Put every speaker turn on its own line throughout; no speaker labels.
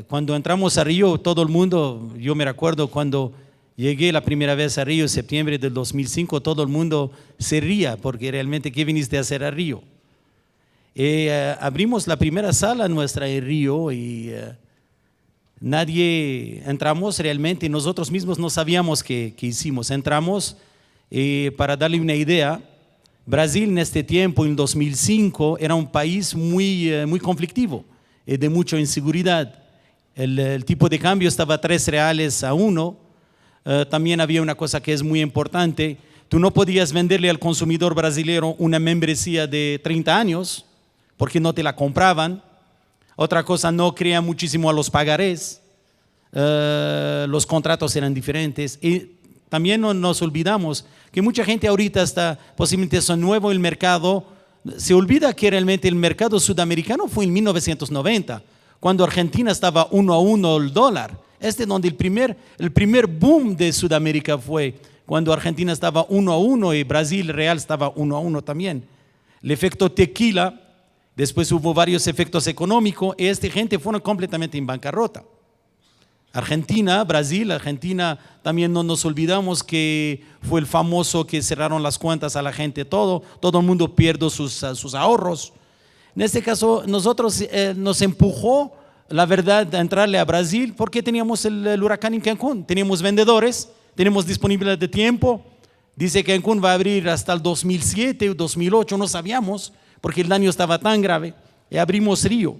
Cuando entramos a Río, todo el mundo, yo me recuerdo cuando llegué la primera vez a Río en septiembre del 2005, todo el mundo se ría porque realmente, ¿qué viniste a hacer a Río? Abrimos la primera sala nuestra en Río y nadie, entramos realmente, nosotros mismos no sabíamos qué hicimos. Entramos, para darle una idea, Brasil en este tiempo, en 2005, era un país muy conflictivo, de mucha inseguridad. El tipo de cambio estaba a 3 reales a 1. También había una cosa que es muy importante: tú no podías venderle al consumidor brasileño una membresía de 30 años porque no te la compraban. Otra cosa, no creía muchísimo a los pagarés, los contratos eran diferentes. Y también no nos olvidamos que mucha gente ahorita está, posiblemente es nuevo en el mercado, se olvida que realmente el mercado sudamericano fue en 1990, cuando Argentina estaba 1 a 1 el dólar. Donde el primer boom de Sudamérica fue cuando Argentina estaba 1 a 1 y Brasil real estaba 1 a 1 también. El efecto tequila, después hubo varios efectos económicos y gente fueron completamente en bancarrota. Brasil, Argentina, también no nos olvidamos que fue el famoso que cerraron las cuentas a la gente, todo el mundo pierde sus ahorros. En este caso, nosotros nos empujó, la verdad, a entrarle a Brasil porque teníamos el huracán en Cancún, teníamos vendedores, tenemos disponibilidad de tiempo. Dice que Cancún va a abrir hasta el 2007 o 2008, no sabíamos porque el daño estaba tan grave, y abrimos Río.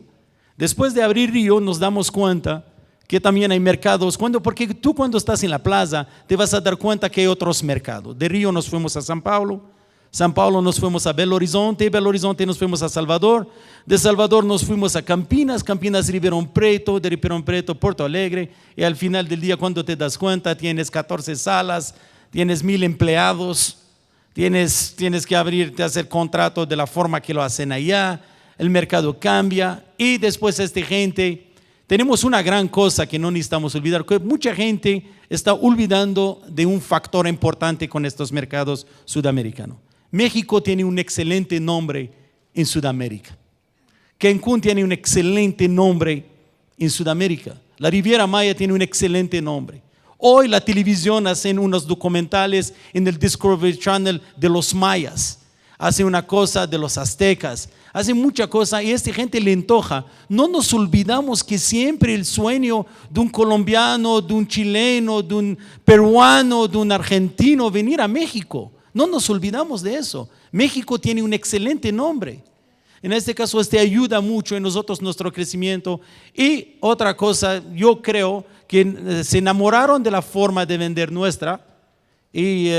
Después de abrir Río nos damos cuenta que también hay mercados, porque tú cuando estás en la plaza te vas a dar cuenta que hay otros mercados. De Río nos fuimos a São Paulo nos fuimos a Belo Horizonte nos fuimos a Salvador, de Salvador nos fuimos a Campinas, Ribeirão Preto, de Ribeirão Preto Porto Alegre, y al final del día cuando te das cuenta tienes 14 salas, tienes 1000 empleados, tienes que abrirte a hacer contratos de la forma que lo hacen allá, el mercado cambia y después tenemos una gran cosa que no necesitamos olvidar, que mucha gente está olvidando de un factor importante con estos mercados sudamericanos. México tiene un excelente nombre en Sudamérica. Cancún tiene un excelente nombre en Sudamérica. La Riviera Maya tiene un excelente nombre. Hoy la televisión hace unos documentales en el Discovery Channel de los mayas, hace una cosa de los aztecas, hace mucha cosa y a esta gente le antoja. No nos olvidamos que siempre el sueño de un colombiano, de un chileno, de un peruano, de un argentino venir a México. No nos olvidamos de eso. México tiene un excelente nombre. En este caso, ayuda mucho en nosotros, nuestro crecimiento. Y otra cosa, yo creo que se enamoraron de la forma de vender nuestra y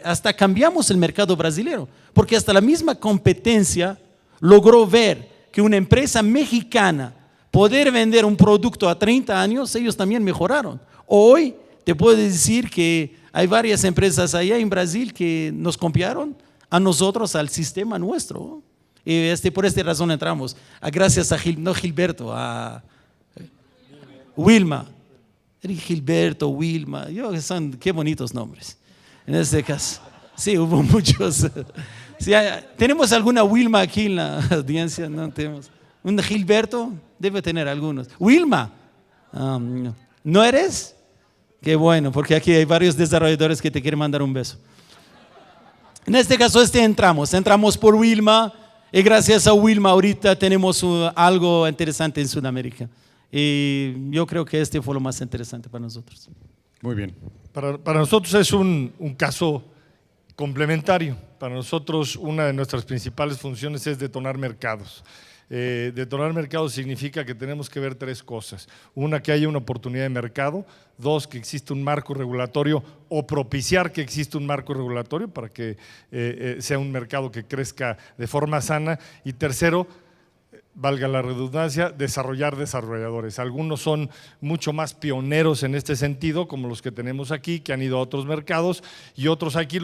hasta cambiamos el mercado brasileño, porque hasta la misma competencia logró ver que una empresa mexicana poder vender un producto a 30 años, ellos también mejoraron. Hoy te puedo decir que hay varias empresas allá en Brasil que nos copiaron a nosotros, al sistema nuestro. Y por esta razón entramos, gracias a Gilberto, a Wilma. Gilberto, Wilma, qué bonitos nombres. En este caso, sí, hubo muchos. Sí, ¿tenemos alguna Wilma aquí en la audiencia? No tenemos. ¿Un Gilberto? Debe tener algunos. Wilma, ¿no eres? Qué bueno, porque aquí hay varios desarrolladores que te quieren mandar un beso. En este caso, entramos por Wilma. Y gracias a Wilma ahorita tenemos algo interesante en Sudamérica. Y yo creo que fue lo más interesante para nosotros.
Muy bien. Para nosotros es un caso complementario. Para nosotros una de nuestras principales funciones es detonar mercados. Detonar mercados significa que tenemos que ver 3 cosas. Una, que haya una oportunidad de mercado. 2, que existe un marco regulatorio o propiciar que existe un marco regulatorio para que sea un mercado que crezca de forma sana. Y tercero, valga la redundancia, desarrollar desarrolladores. Algunos son mucho más pioneros en este sentido, como los que tenemos aquí, que han ido a otros mercados, y otros aquí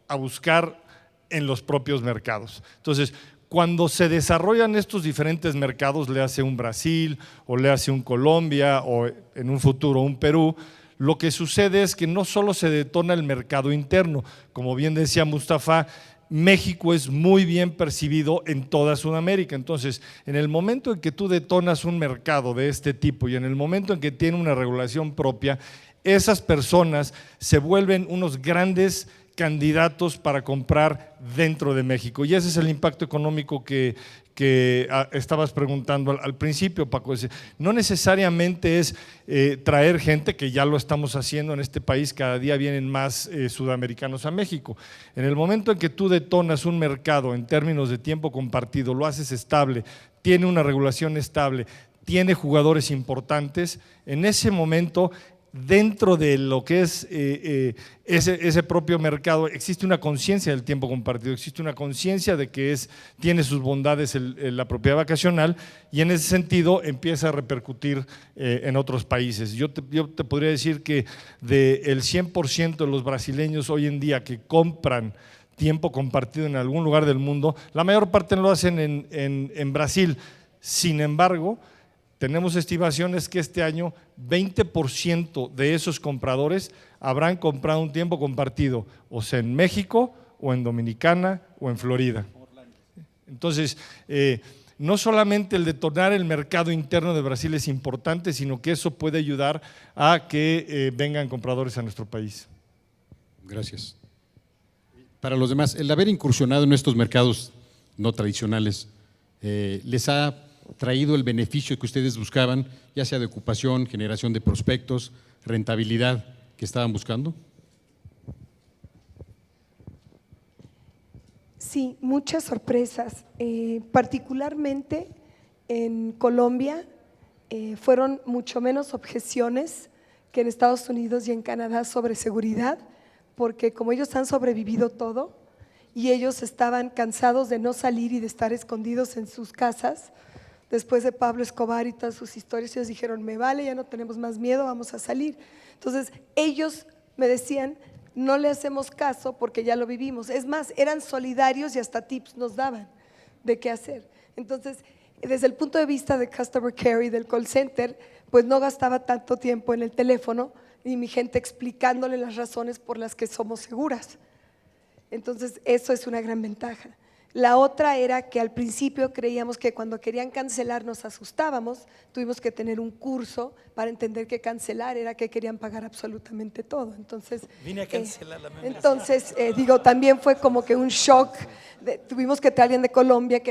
a buscar en los propios mercados. Entonces, cuando se desarrollan estos diferentes mercados, le hace un Brasil o le hace un Colombia o en un futuro un Perú, lo que sucede es que no solo se detona el mercado interno, como bien decía Mustafa, México es muy bien percibido en toda Sudamérica. Entonces, en el momento en que tú detonas un mercado de este tipo y en el momento en que tiene una regulación propia, esas personas se vuelven unos grandes candidatos para comprar dentro de México. Y ese es el impacto económico que estabas preguntando al principio, Paco. No necesariamente es traer gente, que ya lo estamos haciendo en este país, cada día vienen más sudamericanos a México. En el momento en que tú detonas un mercado en términos de tiempo compartido, lo haces estable, tiene una regulación estable, tiene jugadores importantes, en ese momento dentro de lo que es ese propio mercado existe una conciencia del tiempo compartido, existe una conciencia de que tiene sus bondades la propiedad vacacional, y en ese sentido empieza a repercutir en otros países. Yo te podría decir que del 100% de los brasileños hoy en día que compran tiempo compartido en algún lugar del mundo, la mayor parte lo hacen en Brasil. Sin embargo, tenemos estimaciones que este año 20% de esos compradores habrán comprado un tiempo compartido, o sea, en México, o en Dominicana, o en Florida. Entonces, no solamente el detonar el mercado interno de Brasil es importante, sino que eso puede ayudar a que vengan compradores a nuestro país.
Gracias. Para los demás, el haber incursionado en estos mercados no tradicionales, ¿les ha traído el beneficio que ustedes buscaban, ya sea de ocupación, generación de prospectos, rentabilidad que estaban buscando?
Sí, muchas sorpresas, particularmente en Colombia fueron mucho menos objeciones que en Estados Unidos y en Canadá sobre seguridad, porque como ellos han sobrevivido todo y ellos estaban cansados de no salir y de estar escondidos en sus casas, después de Pablo Escobar y todas sus historias, ellos dijeron, me vale, ya no tenemos más miedo, vamos a salir. Entonces, ellos me decían, no le hacemos caso porque ya lo vivimos. Es más, eran solidarios y hasta tips nos daban de qué hacer. Entonces, desde el punto de vista de Customer Care y del call center, pues no gastaba tanto tiempo en el teléfono y mi gente explicándole las razones por las que somos seguras. Entonces, eso es una gran ventaja. La otra era que al principio creíamos que cuando querían cancelar nos asustábamos, tuvimos que tener un curso para entender que cancelar era que querían pagar absolutamente todo. Entonces,
vine a cancelar la membresía.
Entonces, también fue como que un shock. Tuvimos que traer a alguien de Colombia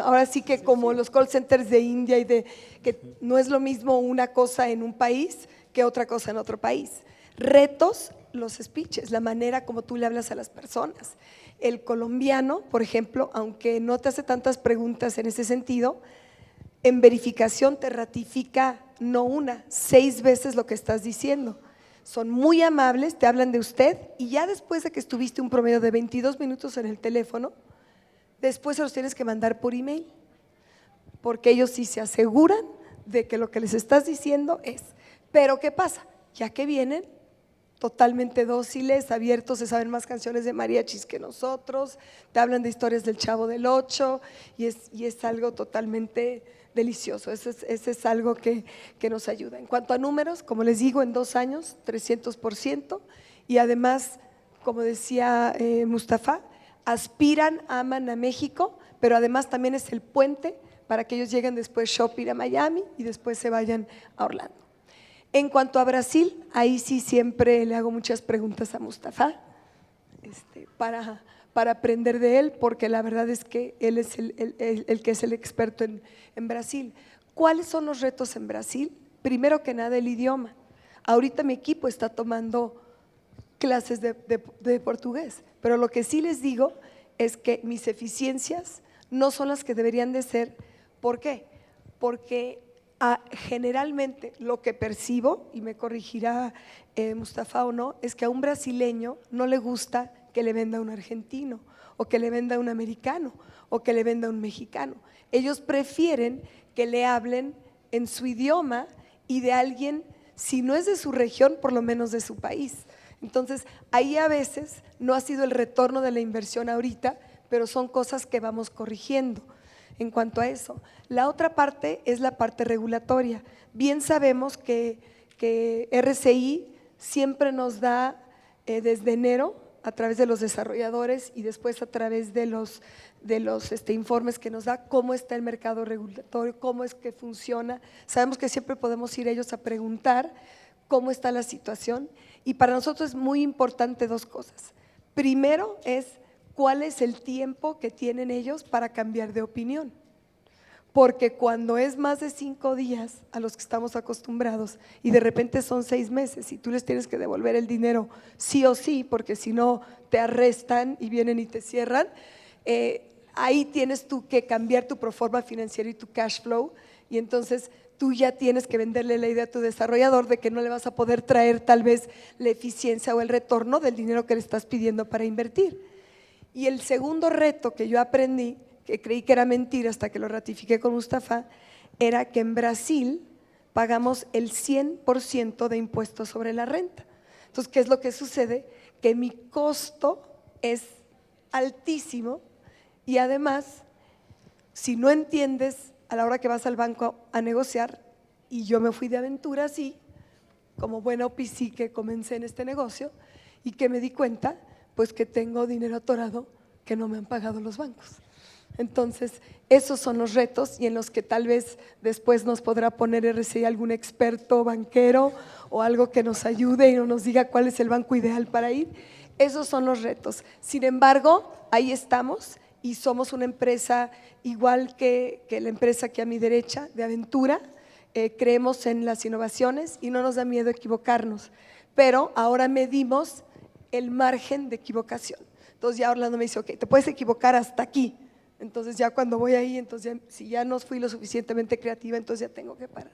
ahora sí que como los call centers de India y que no es lo mismo una cosa en un país que otra cosa en otro país. Retos, los speeches, la manera como tú le hablas a las personas. El colombiano, por ejemplo, aunque no te hace tantas preguntas en ese sentido, en verificación te ratifica no una, 6 veces lo que estás diciendo. Son muy amables, te hablan de usted y ya después de que estuviste un promedio de 22 minutos en el teléfono, después se los tienes que mandar por email, porque ellos sí se aseguran de que lo que les estás diciendo es. Pero ¿qué pasa? Ya que vienen totalmente dóciles, abiertos, se saben más canciones de mariachis que nosotros, te hablan de historias del Chavo del Ocho y es algo totalmente delicioso. Ese es algo que nos ayuda. En cuanto a números, como les digo, en 2 años, 300%, y además, como decía Mustafa, aspiran, aman a México, pero además también es el puente para que ellos lleguen después shopping a Miami y después se vayan a Orlando. En cuanto a Brasil, ahí sí siempre le hago muchas preguntas a Mustafa para aprender de él, porque la verdad es que él es el que es el experto en Brasil. ¿Cuáles son los retos en Brasil? Primero que nada, el idioma. Ahorita mi equipo está tomando clases de portugués, pero lo que sí les digo es que mis eficiencias no son las que deberían de ser. ¿Por qué? Porque generalmente lo que percibo, y me corregirá Mustafa o no, es que a un brasileño no le gusta que le venda a un argentino, o que le venda a un americano, o que le venda a un mexicano. Ellos prefieren que le hablen en su idioma y de alguien, si no es de su región, por lo menos de su país. Entonces, ahí a veces no ha sido el retorno de la inversión ahorita, pero son cosas que vamos corrigiendo. En cuanto a eso, la otra parte es la parte regulatoria. Bien sabemos que RCI siempre nos da desde enero a través de los desarrolladores y después a través de los informes que nos da cómo está el mercado regulatorio, cómo es que funciona. Sabemos que siempre podemos ir ellos a preguntar cómo está la situación y para nosotros es muy importante dos cosas. Primero es cuál es el tiempo que tienen ellos para cambiar de opinión. Porque cuando es más de 5 días a los que estamos acostumbrados y de repente son 6 meses y tú les tienes que devolver el dinero sí o sí, porque si no te arrestan y vienen y te cierran, ahí tienes tú que cambiar tu proforma financiero y tu cash flow y entonces tú ya tienes que venderle la idea a tu desarrollador de que no le vas a poder traer tal vez la eficiencia o el retorno del dinero que le estás pidiendo para invertir. Y el segundo reto que yo aprendí, que creí que era mentira hasta que lo ratifiqué con Mustafa, era que en Brasil pagamos el 100% de impuestos sobre la renta. Entonces, ¿qué es lo que sucede? Que mi costo es altísimo y además, si no entiendes a la hora que vas al banco a negociar, y yo me fui de aventura así, como buena OPC que comencé en este negocio y que me di cuenta, pues que tengo dinero atorado que no me han pagado los bancos. Entonces, esos son los retos y en los que tal vez después nos podrá poner RCI algún experto banquero o algo que nos ayude y nos diga cuál es el banco ideal para ir. Esos son los retos. Sin embargo, ahí estamos y somos una empresa igual que la empresa que a mi derecha, de aventura. Creemos en las innovaciones y no nos da miedo equivocarnos, pero ahora medimos el margen de equivocación. Entonces ya Orlando me dice, ok, te puedes equivocar hasta aquí. Entonces ya cuando voy ahí, entonces si ya no fui lo suficientemente creativa, entonces ya tengo que parar.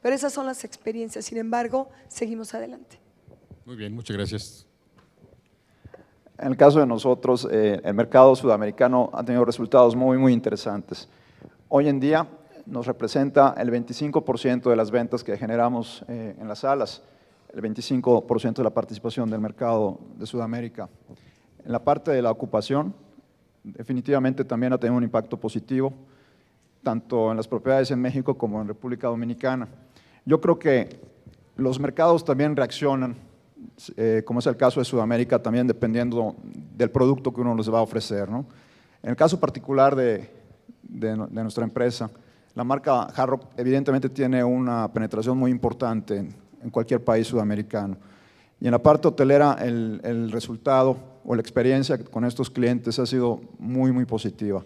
Pero esas son las experiencias, sin embargo, seguimos adelante.
Muy bien, muchas gracias.
En el caso de nosotros, el mercado sudamericano ha tenido resultados muy interesantes. Hoy en día nos representa el 25% de las ventas que generamos en las salas, el 25% de la participación del mercado de Sudamérica. En la parte de la ocupación, definitivamente también ha tenido un impacto positivo, tanto en las propiedades en México como en República Dominicana. Yo creo que los mercados también reaccionan, como es el caso de Sudamérica, también dependiendo del producto que uno les va a ofrecer, ¿no? En el caso particular de nuestra empresa, la marca Hard Rock evidentemente tiene una penetración muy importante en cualquier país sudamericano. Y en la parte hotelera el resultado o la experiencia con estos clientes ha sido muy positiva.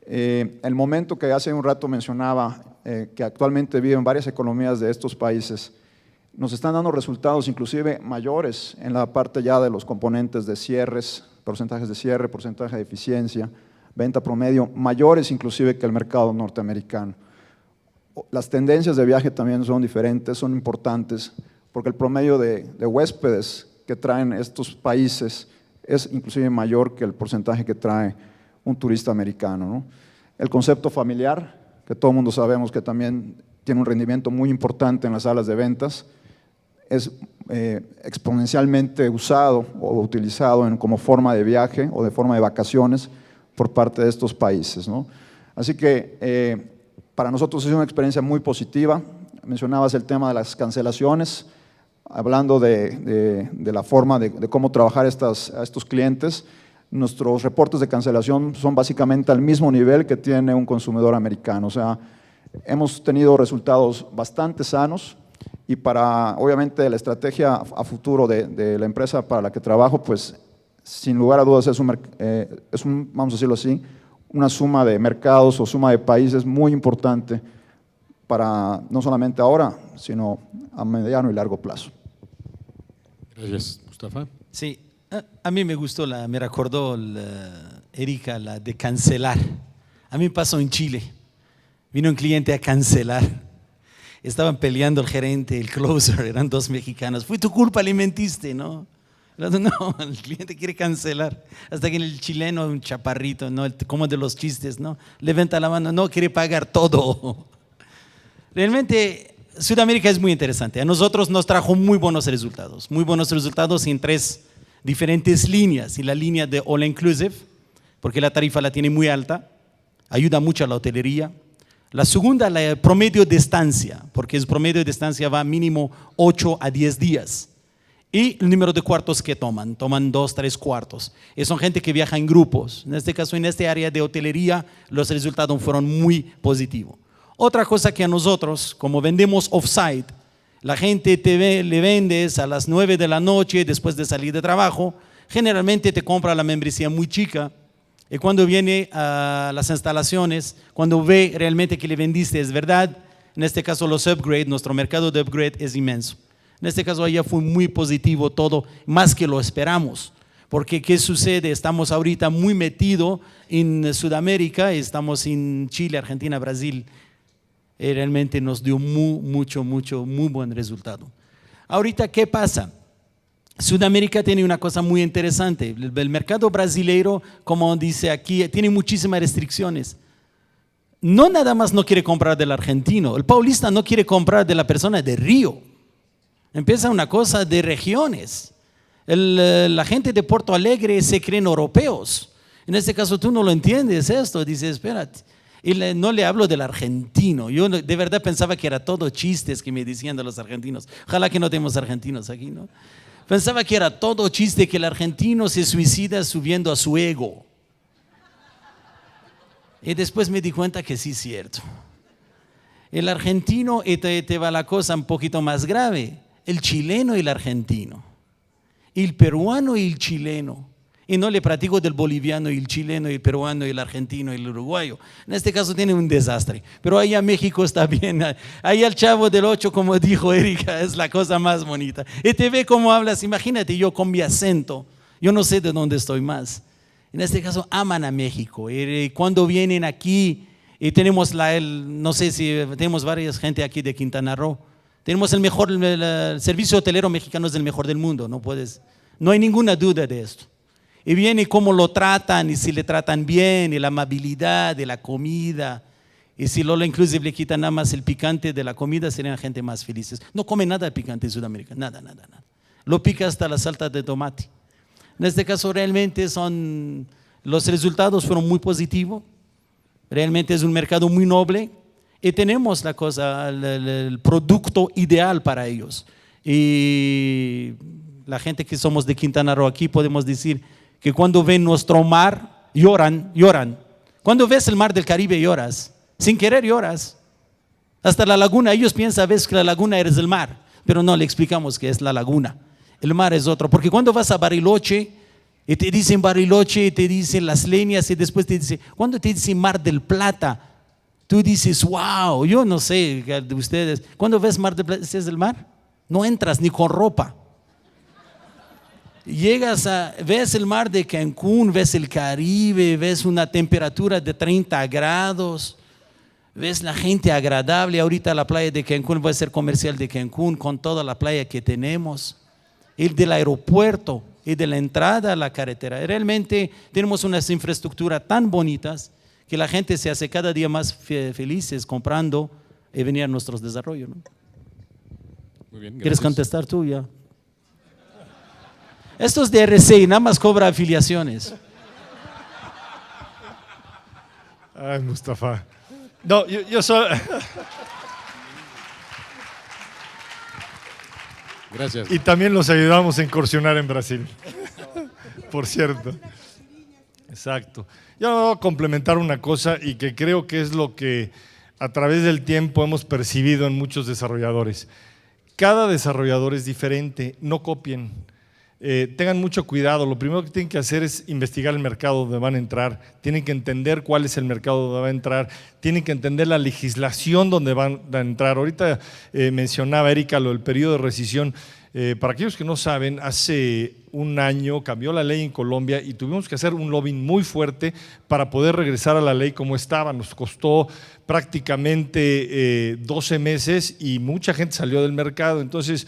El momento que hace un rato mencionaba, que actualmente viven varias economías de estos países, nos están dando resultados inclusive mayores en la parte ya de los componentes de cierres, porcentajes de cierre, porcentaje de eficiencia, venta promedio, mayores inclusive que el mercado norteamericano. Las tendencias de viaje también son diferentes, son importantes, porque el promedio de huéspedes que traen estos países es inclusive mayor que el porcentaje que trae un turista americano, ¿no? El concepto familiar, que todo el mundo sabemos que también tiene un rendimiento muy importante en las salas de ventas, es exponencialmente usado o utilizado como forma de viaje o de forma de vacaciones por parte de estos países, ¿no? Así que para nosotros es una experiencia muy positiva. Mencionabas el tema de las cancelaciones, hablando de la forma de cómo trabajar a estos clientes. Nuestros reportes de cancelación son básicamente al mismo nivel que tiene un consumidor americano. O sea, hemos tenido resultados bastante sanos y para, obviamente, la estrategia a futuro de la empresa para la que trabajo, pues, sin lugar a dudas es vamos a decirlo así, una suma de mercados o suma de países muy importante para no solamente ahora, sino a mediano y largo plazo.
Gracias, Mustafa.
Sí, a mí me gustó, me recordó Erika, la de cancelar. A mí me pasó en Chile, vino un cliente a cancelar. Estaban peleando el gerente, el closer, eran 2 mexicanos. Fue tu culpa, le mentiste, ¿no? No, el cliente quiere cancelar. Hasta que el chileno, un chaparrito, ¿no? Como de los chistes, ¿no? Levanta la mano, no, quiere pagar todo. Realmente, Sudamérica es muy interesante. A nosotros nos trajo muy buenos resultados en 3 diferentes líneas. Y la línea de All Inclusive, porque la tarifa la tiene muy alta, ayuda mucho a la hotelería. La segunda, el promedio de estancia, porque el promedio de estancia va mínimo 8 a 10 días. Y el número de cuartos que toman 2, 3 cuartos. Y son gente que viaja en grupos. En este caso, en este área de hotelería, los resultados fueron muy positivos. Otra cosa que a nosotros, como vendemos off-site, la gente le vendes a las 9 de la noche después de salir de trabajo, generalmente te compra la membresía muy chica y cuando viene a las instalaciones, cuando ve realmente que le vendiste es verdad, en este caso los upgrade, nuestro mercado de upgrade es inmenso. En este caso allá fue muy positivo todo, más que lo esperamos. Porque ¿qué sucede? Estamos ahorita muy metidos en Sudamérica, estamos en Chile, Argentina, Brasil. Realmente nos dio muy buen resultado. Ahorita, ¿qué pasa? Sudamérica tiene una cosa muy interesante. El mercado brasileiro, como dice aquí, tiene muchísimas restricciones. No nada más no quiere comprar del argentino, el paulista no quiere comprar de la persona de Río. Empieza una cosa de regiones. La gente de Porto Alegre se creen europeos. En este caso tú no lo entiendes esto, dices, espérate. Y no le hablo del argentino. Yo de verdad pensaba que era todo chistes que me decían de los argentinos. Ojalá que no tenemos argentinos aquí, ¿no? Pensaba que era todo chiste, que el argentino se suicida subiendo a su ego. Y después me di cuenta que sí es cierto. El argentino, y te va la cosa un poquito más grave, el chileno y el argentino, el peruano y el chileno. Y no le platico del boliviano y el chileno y el peruano y el argentino y el uruguayo. En este caso tiene un desastre. Pero allá México está bien. Allá el Chavo del 8, como dijo Erika, es la cosa más bonita. Y te ve cómo hablas. Imagínate yo con mi acento. Yo no sé de dónde estoy más. En este caso aman a México. Y cuando vienen aquí, y tenemos no sé si tenemos varias gente aquí de Quintana Roo. Tenemos el servicio hotelero mexicano es el mejor del mundo. No hay ninguna duda de esto. Y viene cómo lo tratan y si le tratan bien y la amabilidad de la comida. Y si inclusive le quitan nada más el picante de la comida, serían gente más felices. No come nada de picante en Sudamérica, nada. Lo pica hasta la salsa de tomate. En este caso realmente los resultados fueron muy positivos. Realmente es un mercado muy noble y tenemos el producto ideal para ellos. Y la gente que somos de Quintana Roo aquí podemos decir que cuando ven nuestro mar, lloran. Cuando ves el mar del Caribe lloras, sin querer lloras. Hasta la laguna, ellos piensan ves que la laguna es el mar, pero no, le explicamos que es la laguna. El mar es otro, porque cuando vas a Bariloche, y te dicen Bariloche, y te dicen Las Leñas, y después te dicen, cuando te dicen Mar del Plata, tú dices, wow, yo no sé de ustedes, cuando ves Mar del Plata, ¿ese es el mar? No entras ni con ropa. Ves el mar de Cancún, ves el Caribe, ves una temperatura de 30 grados, ves la gente agradable. Ahorita la playa de Cancún, voy a hacer comercial de Cancún con toda la playa que tenemos, el del aeropuerto y de la entrada a la carretera. Realmente tenemos unas infraestructuras tan bonitas que la gente se hace cada día más felices comprando y venir a nuestros desarrollos, ¿no?
Muy bien,
¿Quieres
gracias.
contestar tú ya? Esto es de RCI, nada más cobra afiliaciones.
Ay, Mustafa. No, yo soy…
Gracias.
Y también los ayudamos a incursionar en Brasil, por cierto. Exacto. Yo voy a complementar una cosa y que creo que es lo que a través del tiempo hemos percibido en muchos desarrolladores. Cada desarrollador es diferente, no copien. Tengan mucho cuidado, lo primero que tienen que hacer es investigar el mercado donde van a entrar, tienen que entender cuál es el mercado donde van a entrar, tienen que entender la legislación donde van a entrar. Ahorita mencionaba Erika lo del periodo de rescisión. Para aquellos que no saben, hace un año cambió la ley en Colombia y tuvimos que hacer un lobbying muy fuerte para poder regresar a la ley como estaba. Nos costó prácticamente 12 meses y mucha gente salió del mercado. Entonces,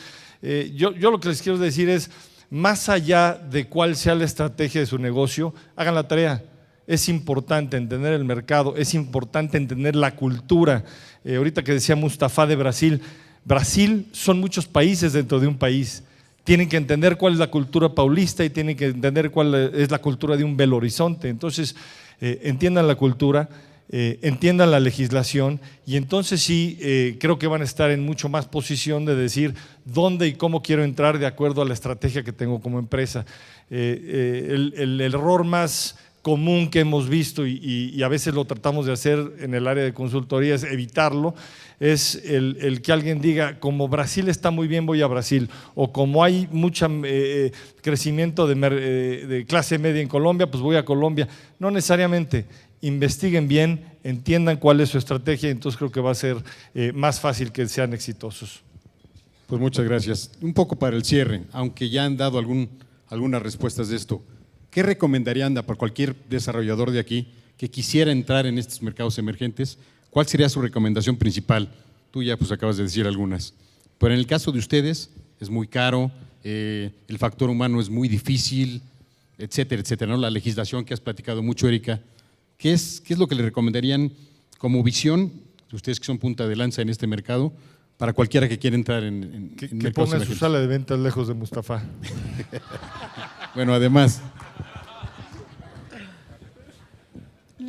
yo lo que les quiero decir es, más allá de cuál sea la estrategia de su negocio, hagan la tarea. Es importante entender el mercado, es importante entender la cultura. Ahorita que decía Mustafa de Brasil, Brasil son muchos países dentro de un país. Tienen que entender cuál es la cultura paulista y tienen que entender cuál es la cultura de un Belo Horizonte. Entonces, entiendan la cultura. entiendan la legislación y entonces sí creo que van a estar en mucho más posición de decir dónde y cómo quiero entrar de acuerdo a la estrategia que tengo como empresa. El error más común que hemos visto y a veces lo tratamos de hacer en el área de consultoría es evitarlo, es el que alguien diga, como Brasil está muy bien, voy a Brasil, o como hay mucho crecimiento de clase media en Colombia, pues voy a Colombia. No necesariamente. Investiguen bien, entiendan cuál es su estrategia y entonces creo que va a ser más fácil que sean exitosos.
Pues muchas gracias. Un poco para el cierre, aunque ya han dado algunas respuestas de esto. ¿Qué recomendaría, Anda, para cualquier desarrollador de aquí que quisiera entrar en estos mercados emergentes? ¿Cuál sería su recomendación principal? Tú ya pues acabas de decir algunas. Pero en el caso de ustedes es muy caro, el factor humano es muy difícil, etcétera, etcétera, ¿no? La legislación que has platicado mucho, Erika. ¿Qué es lo que le recomendarían como visión, ustedes que son punta de lanza en este mercado, para cualquiera que quiera entrar en
Que
mercados
pongan su
emergentes?
sala de ventas lejos de Mustafa.
Bueno, además,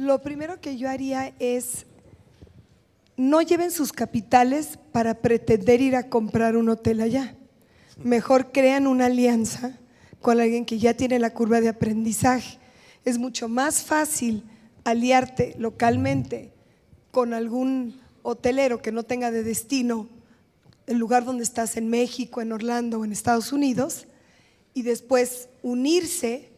Lo primero que yo haría es no lleven sus capitales para pretender ir a comprar un hotel allá. Mejor crean una alianza con alguien que ya tiene la curva de aprendizaje. Es mucho más fácil aliarte localmente con algún hotelero que no tenga de destino el lugar donde estás en México, en Orlando o en Estados Unidos y después unirse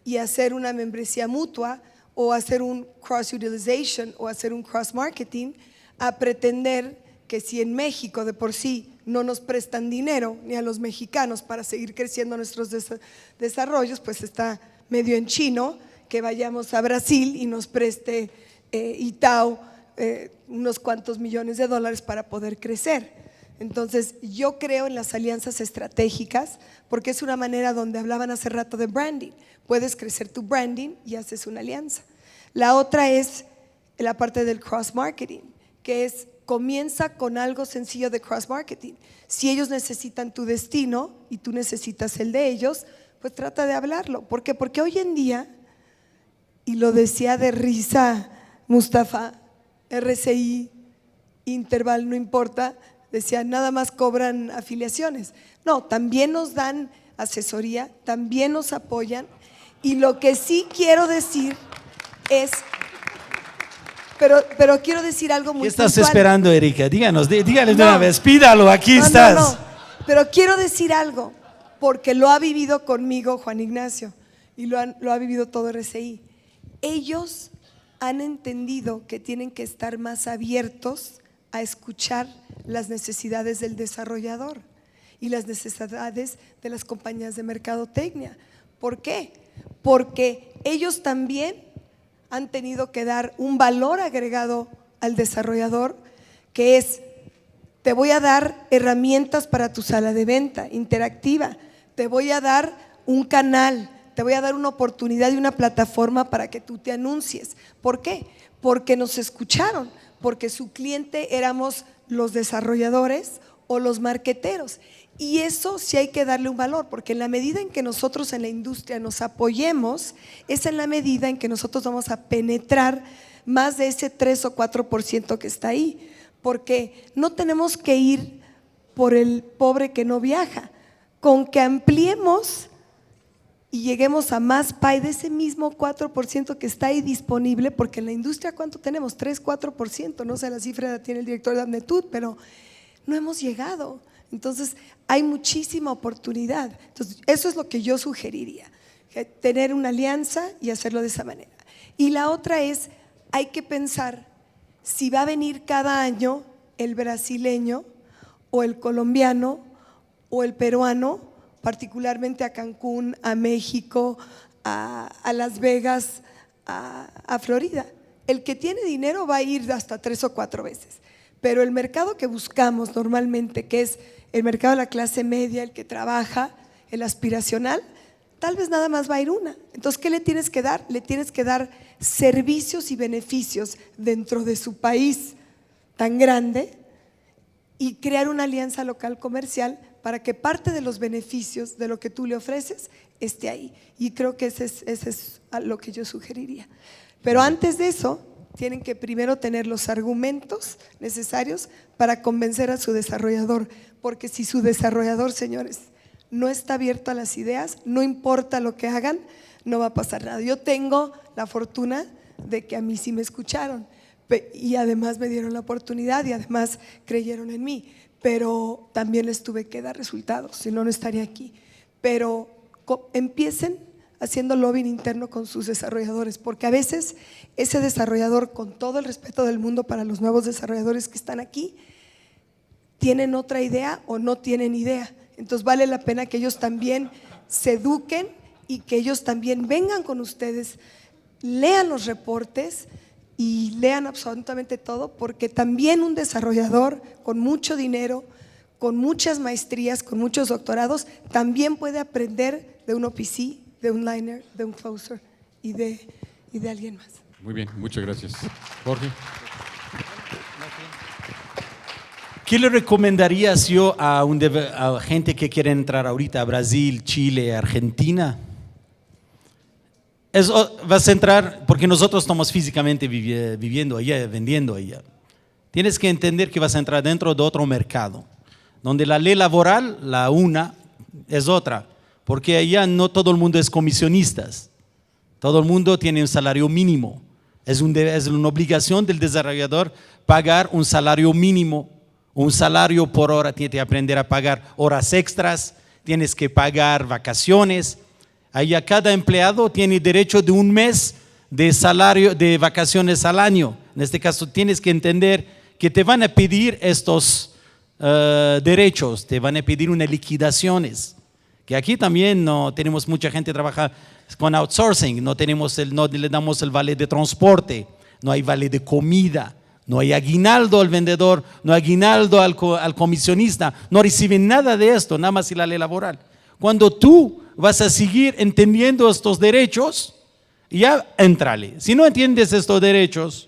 y hacer una membresía mutua o hacer un cross-utilization o hacer un cross-marketing a pretender que si en México de por sí no nos prestan dinero ni a los mexicanos para seguir creciendo nuestros desarrollos, pues está medio en chino que vayamos a Brasil y nos preste Itaú unos cuantos millones de dólares para poder crecer. Entonces yo creo en las alianzas estratégicas porque es una manera donde hablaban hace rato de branding. Puedes crecer tu branding y haces una alianza. La otra es la parte del cross-marketing, que es comienza con algo sencillo de cross-marketing. Si ellos necesitan tu destino y tú necesitas el de ellos, pues trata de hablarlo. ¿Por qué? Porque hoy en día, y lo decía de risa Mustafa, RCI, Interval, no importa, decía nada más cobran afiliaciones. No, también nos dan asesoría, también nos apoyan y lo que sí quiero decir es… Pero quiero decir algo muy
¿Qué estás
puntual.
esperando, Erika? Díganos, dígales de
No.
una vez, pídalo, aquí estás.
No. Pero quiero decir algo, porque lo ha vivido conmigo Juan Ignacio y lo ha vivido todo RCI. Ellos han entendido que tienen que estar más abiertos a escuchar las necesidades del desarrollador y las necesidades de las compañías de mercadotecnia. ¿Por qué? Porque ellos también han tenido que dar un valor agregado al desarrollador, que es, te voy a dar herramientas para tu sala de venta interactiva, te voy a dar un canal, te voy a dar una oportunidad y una plataforma para que tú te anuncies. ¿Por qué? Porque nos escucharon, porque su cliente éramos los desarrolladores o los marqueteros. Y eso sí hay que darle un valor, porque en la medida en que nosotros en la industria nos apoyemos, es en la medida en que nosotros vamos a penetrar más de ese 3 o 4% que está ahí, porque no tenemos que ir por el pobre que no viaja, con que ampliemos y lleguemos a más pie de ese mismo 4% que está ahí disponible, porque en la industria ¿cuánto tenemos? 3, 4%, no sé, la cifra la tiene el director de Amnetud, pero no hemos llegado. Entonces hay muchísima oportunidad. Entonces eso es lo que yo sugeriría, tener una alianza y hacerlo de esa manera. Y la otra es, hay que pensar si va a venir cada año el brasileño o el colombiano o el peruano, particularmente a Cancún, a México, a Las Vegas, a Florida. El que tiene dinero va a ir hasta 3 o 4 veces, pero el mercado que buscamos normalmente, que es el mercado de la clase media, el que trabaja, el aspiracional, tal vez nada más va a ir una. Entonces, ¿qué le tienes que dar? Le tienes que dar servicios y beneficios dentro de su país tan grande y crear una alianza local comercial para que parte de los beneficios de lo que tú le ofreces esté ahí. Y creo que ese es lo que yo sugeriría. Pero antes de eso, tienen que primero tener los argumentos necesarios para convencer a su desarrollador, porque si su desarrollador, señores, no está abierto a las ideas, no importa lo que hagan, no va a pasar nada. Yo tengo la fortuna de que a mí sí me escucharon y además me dieron la oportunidad y además creyeron en mí, pero también les tuve que dar resultados, si no, no estaría aquí. Pero empiecen haciendo lobbying interno con sus desarrolladores, porque a veces ese desarrollador, con todo el respeto del mundo para los nuevos desarrolladores que están aquí, tienen otra idea o no tienen idea. Entonces vale la pena que ellos también se eduquen y que ellos también vengan con ustedes, lean los reportes y lean absolutamente todo, porque también un desarrollador con mucho dinero, con muchas maestrías, con muchos doctorados, también puede aprender de un OPC, de un liner, de un closer y de alguien más.
Muy bien, muchas gracias. Jorge.
¿Qué le recomendarías yo a gente que quiere entrar ahorita a Brasil, Chile, Argentina? Vas a entrar porque nosotros estamos físicamente viviendo allá, vendiendo allá. Tienes que entender que vas a entrar dentro de otro mercado, donde la ley laboral, la una, es otra, porque allá no todo el mundo es comisionistas, todo el mundo tiene un salario mínimo. Es una obligación del desarrollador pagar un salario mínimo, un salario por hora. Tienes que aprender a pagar horas extras, tienes que pagar vacaciones. Allá cada empleado tiene derecho de un mes de salario de vacaciones al año. En este caso tienes que entender que te van a pedir estos derechos, te van a pedir unas liquidaciones. Que aquí también no tenemos mucha gente que trabaja con outsourcing, no le damos el vale de transporte, no hay vale de comida, no hay aguinaldo al vendedor, no hay aguinaldo al comisionista, no reciben nada de esto, nada más la ley laboral. Cuando tú vas a seguir entendiendo estos derechos, ya entrale. Si no entiendes estos derechos,